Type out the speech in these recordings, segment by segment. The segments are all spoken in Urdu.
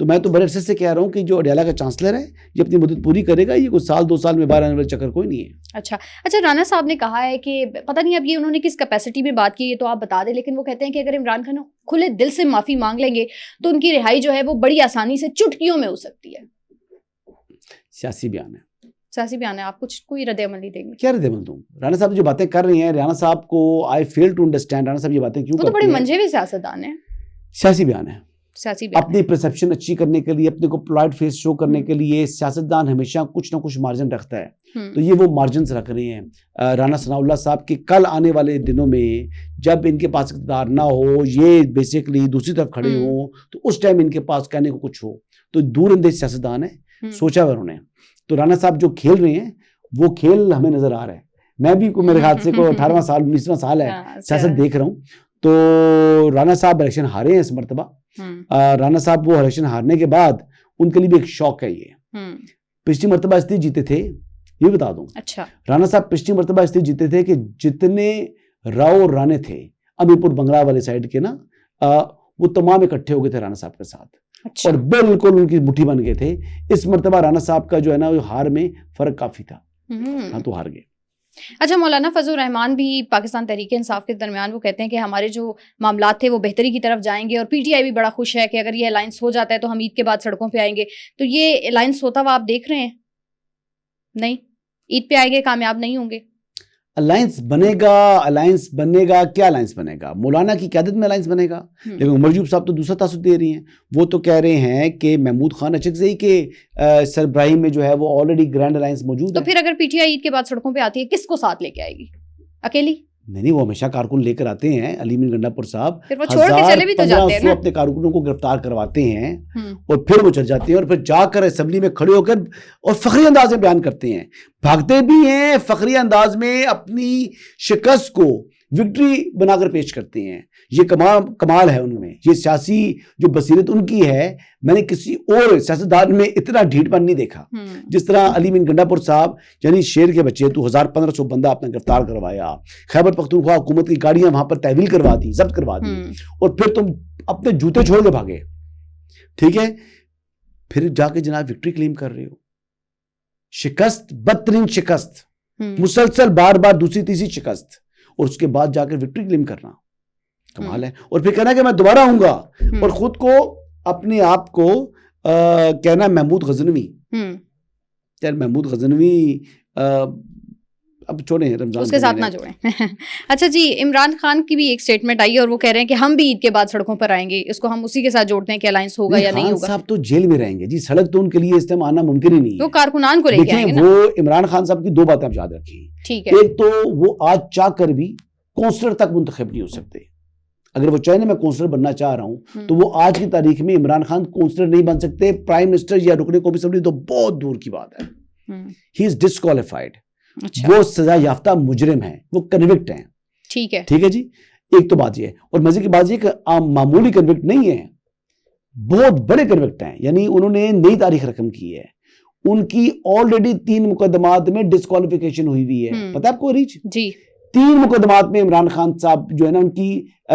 تو میں تو بڑے عرصے سے کہہ رہا ہوں کہ جو اڈیالہ کا چانسلر ہے یہ اپنی مدت پوری کرے گا, یہ کوئی سال 2 سال میں باہر آنے والا چکر کوئی نہیں ہے. اچھا رانا صاحب نے کہا ہے کہ پتہ نہیں اب یہ انہوں نے کس کیپیسٹی میں بات کی ہے تو آپ بتا دیں, لیکن وہ کہتے ہیں کہ اگر عمران خان کھلے دل سے معافی مانگ لیں گے تو ان کی رہائی جو ہے وہ بڑی آسانی سے چٹکیوں میں ہو سکتی ہے. سیاسی بیان ہے, آپ کچھ کوئی رد عمل نہیں دیں گے؟ کیا رد عمل دوں؟ رانا صاحب جو باتیں کر رہے ہیں, رانا صاحب کو آئی فیل ٹو انڈرسٹینڈ رانا صاحب یہ باتیں کیوں کرتے ہیں. وہ تو بڑے منجے ہوئے سیاستدان ہیں. سیاسی بیان ہے, اپنی پرسپشن اچھی کرنے کے لیے, اپنے کو پولائٹ فیس شو کرنے کے لیے سیاستدان ہمیشہ کچھ نہ کچھ مارجن رکھتا ہے. تو یہ وہ مارجنز رکھ رہے ہیں. رانا ثناء اللہ صاحب کے کل آنے والے دنوں میں جب ان کے پاس اقتدار نہ ہو, یہ بیسیکلی دوسری طرف کھڑے ہوں, تو اس ٹائم ان کے پاس کہنے کو کچھ ہو. تو دور اندیش سیاستدان ہے, سوچا ہوا انہوں نے. تو رانا صاحب جو کھیل رہے ہیں وہ کھیل ہمیں نظر آ رہا ہے. میں بھی میرے خیال سے کوئی 18واں سال 19واں سال ہے سیاست دیکھ رہا ہوں. تو رانا صاحب الیکشن ہارے ہیں اس مرتبہ. رانا صاحب وہ الیکشن ہارنے کے بعد ان کے لیے بھی ایک شوق ہے. یہ پچھلی مرتبہ اس لیے جیتے تھے, یہ بتا دوں, رانا صاحب پچھلی مرتبہ اس لیے جیتے تھے کہ جتنے راؤ اور رانے تھے امیر پور بنگلہ والے سائڈ کے نا, وہ تمام اکٹھے ہو گئے تھے رانا صاحب کے ساتھ, اور بالکل ان کی مٹھی بن گئے تھے. اس مرتبہ رانا صاحب کا جو ہے نا ہار میں فرق کافی تھا, ہاں تو ہار گئے. اچھا, مولانا فضل الرحمان بھی پاکستان تحریک انصاف کے درمیان وہ کہتے ہیں کہ ہمارے جو معاملات تھے وہ بہتری کی طرف جائیں گے, اور پی ٹی آئی بھی بڑا خوش ہے کہ اگر یہ الائنس ہو جاتا ہے تو ہم عید کے بعد سڑکوں پہ آئیں گے. تو یہ الائنس ہوتا ہوا آپ دیکھ رہے ہیں؟ نہیں, عید پہ آئیں گے, کامیاب نہیں ہوں گے. الائنس بنے گا, کیا الائنس بنے گا؟ مولانا کی قیادت میں الائنس بنے گا. لیکن عمر جوب صاحب تو دوسرا تاثر دے رہی ہیں. وہ تو کہہ رہے ہیں کہ محمود خان اچکزئی کے سربراہی میں جو ہے وہ آلریڈی گرینڈ الائنس موجود ہے. تو پھر اگر پی ٹی آئی عید کے بعد سڑکوں پہ آتی ہے, کس کو ساتھ لے کے آئے گی؟ اکیلی نہیں, وہ ہمیشہ کارکن لے کر آتے ہیں. علی امین گنڈا پور صاحب 1500 اپنے کارکنوں کو گرفتار کرواتے ہیں اور پھر وہ چل جاتے ہیں, اور پھر جا کر اسمبلی میں کھڑے ہو کر اور فخری انداز میں بیان کرتے ہیں, بھاگتے بھی ہیں, فخری انداز میں اپنی شکست کو وکٹری بنا کر پیش کرتے ہیں. یہ کمال ہے ان میں, یہ سیاسی جو بصیرت ان کی ہے, میں نے کسی اور سیاستدان میں اتنا ڈھیٹ پن نہیں دیکھا. جس طرح علی امین گنڈا پور صاحب, یعنی شیر کے بچے, تو 1500 بندہ اپنا گرفتار کروایا, خیبر پختونخوا حکومت کی گاڑیاں وہاں پر تحویل کروا دی, ضبط کروا دی, اور پھر تم اپنے جوتے چھوڑ کے بھاگے. ٹھیک ہے, پھر جا کے جناب وکٹری کلیم کر رہے ہو. شکست, بدترین شکست, مسلسل بار بار دوسری تیسری شکست, اور اس کے بعد جا کر وکٹری کلیم کرنا کمال ہے. اور پھر کہنا کہ میں دوبارہ آؤں گا, اور خود کو اپنے آپ کو کہنا محمود غزنوی. یار محمود غزنوی اب چھوڑیں, رمضان اس کے ساتھ نہ جوڑیں. اچھا جی, عمران خان کی بھی ایک سٹیٹمنٹ آئی ہے اور وہ کہہ رہے ہیں کہ ہم بھی عید کے بعد سڑکوں پر آئیں گے. اس کو ہم اسی کے ساتھ جوڑتے ہیں کہ الائنس ہوگا یا نہیں ہوگا. صاحب تو جیل میں رہیں گے جی, سڑک تو ان کے لیے اس ٹائم آنا ممکن ہی نہیں ہے. تو کارکنان کو لے کے آئیں گے نا. وہ عمران خان صاحب کی 2 باتیں آپ یاد رکھیں. ٹھیک ہے, ایک تو وہ آج چاہ کر بھی کونسلر تک منتخب نہیں ہو سکتے. اگر وہ چاہے میں کونسلر بننا چاہ رہا ہوں تو وہ آج کی تاریخ میں عمران خان کونسلر نہیں بن سکتے. پرائم منسٹر یا رکن قومی اسمبلی تو بہت دور کی بات ہے. ہی از ڈسکوالیفائڈ. وہ سزا یافتہ مجرم ہیں, وہ کنوکٹ ہیں. ٹھیک ہے جی. ایک تو بات یہ ہے, اور مزے کی بات یہ کہ معمولی کنوکٹ نہیں ہے, بہت بڑے کنوکٹ ہیں. یعنی انہوں نے نئی تاریخ رقم کی ہے. ان کی آلریڈی 3 مقدمات میں ڈسکوالیفیکیشن ہوئی ہے. پتہ ہے آپ کو ریچ؟ جی, 3 مقدمات میں عمران خان صاحب جو ہے نا ان کی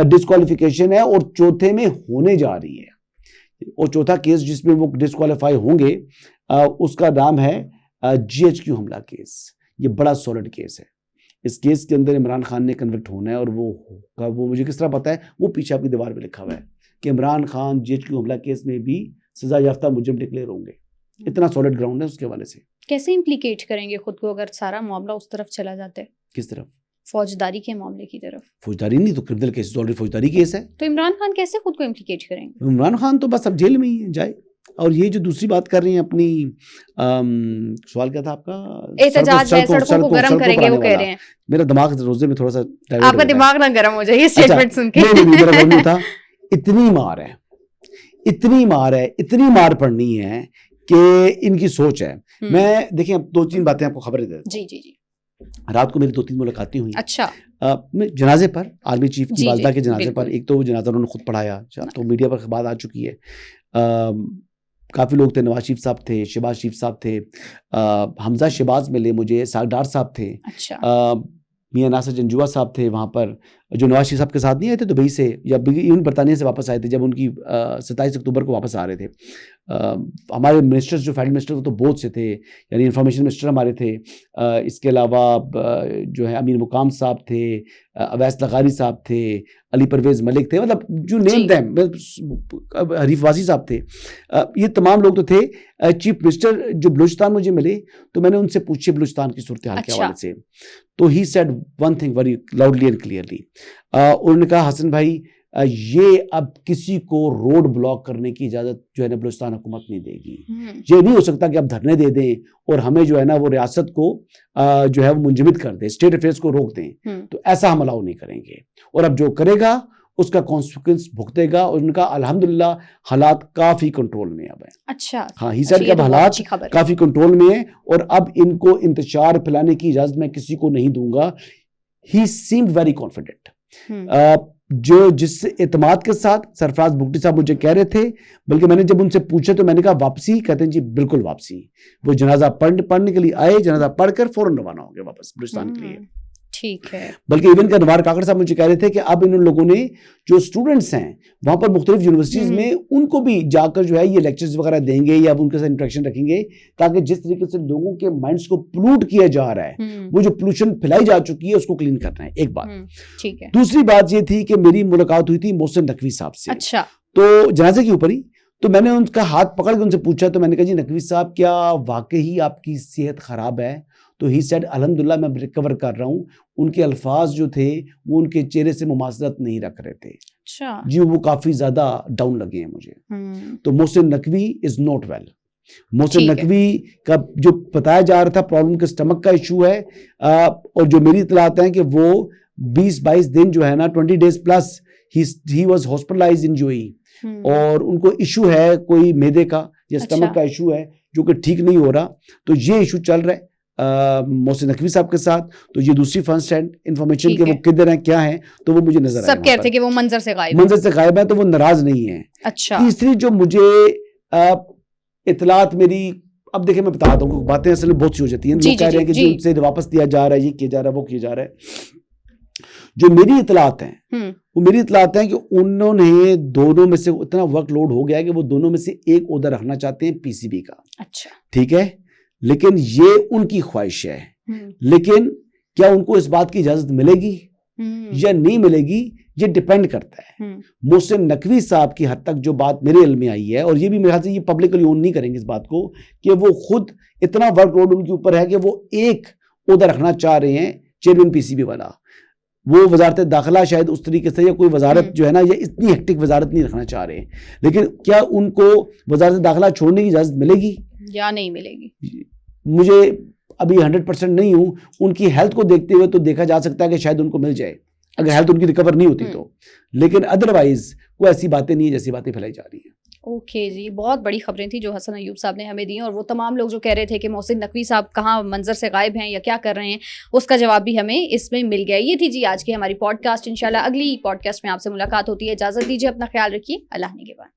ڈسکوالیفیکیشن ہے, اور چوتھے میں ہونے جا رہی ہے. اور چوتھا کیس جس میں وہ ڈسکوالیفائی ہوں گے اس کا نام ہے GHQ حملہ کیس. یہ بڑا سالڈ کیس ہے. اس کیس کے اندر عمران خان نے کنوکٹ ہونا ہے, اور وہ مجھے کس طرح پتا ہے, وہ پیچھے آپ کی دیوار پہ لکھا ہوا ہے کہ عمران خان GHQ حملہ کیس میں بھی سزا یافتہ مجرم ڈکلیئر ہوں گے. اتنا سالڈ گراؤنڈ ہے اس کے حوالے سے. کیسے امپلیکیٹ کریں گے خود کو اگر سارا معاملہ اس طرف چلا جاتا ہے؟ کس طرف؟ فوجداری کے معاملے کی طرف. فوجداری نہیں تو کرمنل کیس, آلریڈی فوجداری کیس ہے. تو عمران خان کیسے خود کو امپلیکیٹ کریں گے؟ عمران خان تو بس اب جیل میں ہی جائے. اور یہ جو دوسری بات کر رہی ہیں اپنی, سوال کیا تھا آپ کا؟ احتجاج ہے, سڑکوں کو گرم کریں گے وہ کہہ رہے ہیں. میرا دماغ روزے میں تھوڑا سا آپ کا دماغ نہ گرم ہو جائے یہ سٹیٹمنٹ سن کے. نہیں تھا. اتنی مار ہے, اتنی مار پڑنی ہے کہ ان کی سوچ ہے. میں دیکھیں اب 2-3 باتیں آپ کو خبریں دے دوں. جی. رات کو میری 2-3 ملاقاتیں ہوئی. اچھا. جنازے پر, عالمی چیف کی والدہ کے جنازے پر, ایک تو وہ جنازہ انہوں نے خود پڑھایا, تو میڈیا پر بات آ چکی ہے. کافی لوگ تھے, نواز شریف صاحب تھے, شہباز شریف صاحب تھے, حمزہ شہباز ملے مجھے, ساگ ڈار صاحب تھے, اچھا, میاں ناصر جنجوعہ صاحب تھے وہاں پر, جو نواز شریف صاحب کے ساتھ نہیں آئے تھے دبئی سے یا ایون برطانیہ سے واپس آئے تھے جب ان کی 27 اکتوبر کو واپس آ رہے تھے. ہمارے منسٹرز جو فیڈرل منسٹر وہ تو بہت سے تھے, یعنی انفارمیشن منسٹر ہمارے تھے, اس کے علاوہ جو ہے امیر مقام صاحب تھے, اویس لغاری صاحب تھے, علی پرویز ملک تھے, مطلب جو نیم دیم, حریف واسی صاحب تھے, یہ تمام لوگ تو تھے. چیف منسٹر جو بلوچستان مجھے ملے تو میں نے ان سے پوچھے بلوچستان کی صورتحال کے حوالے سے, تو he said one thing very loudly and clearly. انہوں نے کہا حسن بھائی یہ اب کسی کو روڈ بلاک کرنے کی اجازت جو ہے نا بلوچستان حکومت نہیں دے گی. یہ نہیں ہو سکتا کہ اب دھرنے دے دیں اور ہمیں جو ہے نا وہ ریاست کو جو ہے وہ منجمد کر دیں, اسٹیٹ افیئرس کو روک دیں, تو ایسا ہم الاؤ نہیں کریں گے, اور اب جو کرے گا اس کا کانسیکوینس بھگتے گا. اور ان کا الحمدللہ حالات کافی کنٹرول میں اب ہیں. اچھا ہاں, ہی سیڈ کہ اب حالات کافی کنٹرول میں ہیں اور اب ان کو انتشار پھیلانے کی اجازت میں کسی کو نہیں دوں گا. ہی سیمڈ ویری کانفیڈنٹ. جو جس اعتماد کے ساتھ سرفراز بگٹی صاحب مجھے کہہ رہے تھے, بلکہ میں نے جب ان سے پوچھا تو میں نے کہا واپسی, کہتے ہیں جی بالکل واپسی. وہ جنازہ پڑھنے کے لیے آئے, جنازہ پڑھ کر فوراً روانہ ہو گئے واپس بلوچستان کے لیے. ٹھیک ہے. بلکہ ایون کہ انوار کاکڑ صاحب مجھے کہہ رہے تھے کہ اب ان لوگوں نے جو اسٹوڈنٹس ہیں وہاں پر مختلف یونیورسٹیز میں ان کو بھی جا کر جو ہے یہ لیکچرز وغیرہ دیں گے یا ان کے ساتھ انٹریکشن رکھیں گے, تاکہ جس طریقے سے لوگوں کے مائنڈز کو پلوٹ کیا جا رہا ہے, وہ جو پولوشن پھیلائی جا چکی ہے اس کو کلین کرنا ہے. ایک بات. ٹھیک ہے. دوسری بات یہ تھی کہ میری ملاقات ہوئی تھی محسن نقوی صاحب سے. اچھا. تو جنازے کے اوپر ہی تو میں نے ان کا ہاتھ پکڑ کے ان سے پوچھا, تو میں نے کہا جی نقوی صاحب کیا واقعی آپ کی صحت خراب ہے؟ تو ہی سیڈ الحمدللہ میں ریکور کر رہا ہوں. ان کے الفاظ جو تھے وہ ان کے چہرے سے مماثلت نہیں رکھ رہے تھے. اچھا جی وہ کافی زیادہ ڈاؤن لگے ہیں مجھے. تو Mohsin Naqvi is not well. Mohsin Naqvi کا جو بتایا جا رہا تھا پرابلم کے سٹمک کا ایشو ہے, اور جو میری اطلاعات ہیں کہ وہ 20-22 دن جو ہے نا 20 days plus he was hospitalized in UAE, اور ان کو ایشو ہے کوئی میدے کا یا سٹمک کا ایشو ہے جو کہ ٹھیک نہیں ہو رہا. تو یہ ایشو چل رہا ہے محسن نقوی صاحب کے ساتھ. تو یہ دوسری فرسٹ ہینڈ انفارمیشن کہ وہ کدھر ہیں کیا ہیں, تو وہ مجھے نظر آئے. سب کہتے ہیں کہ وہ منظر سے غائب ہے, تو وہ ناراض نہیں ہیں. اچھا. تیسری جو مجھے اطلاعات میری, اب دیکھیں میں بتا دوں, باتیں اصل میں بہت سی ہو جاتی ہیں. لوگ کہہ رہے ہیں کہ جو ان سے واپس دیا جا رہا ہے, یہ کیا جا رہا ہے, وہ کیا جا رہا ہے. جو میری اطلاعات ہیں وہ میری اطلاعات ہیں کہ انہوں نے دونوں میں سے اتنا ورک لوڈ ہو گیا ہے کہ وہ دونوں میں سے ایک عہدہ رکھنا چاہتے ہیں PCB کا. اچھا ٹھیک ہے, لیکن یہ ان کی خواہش ہے. لیکن کیا ان کو اس بات کی اجازت ملے گی یا نہیں ملے گی, یہ ڈیپینڈ کرتا ہے. محسن نقوی صاحب کی حد تک جو بات میرے علم میں آئی ہے, اور یہ بھی میرے خیال سے یہ پبلکلی اون نہیں کریں گے اس بات کو, کہ وہ خود اتنا ورک لوڈ ان کے اوپر ہے کہ وہ ایک عہدہ رکھنا چاہ رہے ہیں چیئرمین PCB والا. وہ وزارت داخلہ شاید اس طریقے سے یا کوئی وزارت جو ہے نا, یہ اتنی ہیکٹک وزارت نہیں رکھنا چاہ رہے ہیں. لیکن کیا ان کو وزارت داخلہ چھوڑنے کی اجازت ملے گی یا نہیں ملے گی, مجھے ابھی 100% نہیں ہوں. ان کی ہیلتھ کو دیکھتے ہوئے تو دیکھا جا سکتا ہے کہ شاید ان کو مل جائے اگر ہیلتھ ان کی ریکور نہیں ہوتی تو, لیکن ادروائز کوئی ایسی باتیں نہیں ہیں جیسی باتیں پھیلائی جا رہی ہیں. اوکے جی, بہت بڑی خبریں تھیں جو حسن ایوب صاحب نے ہمیں دی, اور وہ تمام لوگ جو کہہ رہے تھے کہ محسن نقوی صاحب کہاں منظر سے غائب ہیں یا کیا کر رہے ہیں, اس کا جواب بھی ہمیں اس میں مل گیا. یہ تھی جی آج کی ہماری پوڈ کاسٹ. انشاءاللہ اگلی پوڈ کاسٹ میں آپ سے ملاقات ہوتی ہے. اجازت دیجیے, اپنا خیال رکھیے. اللہ نگہبان.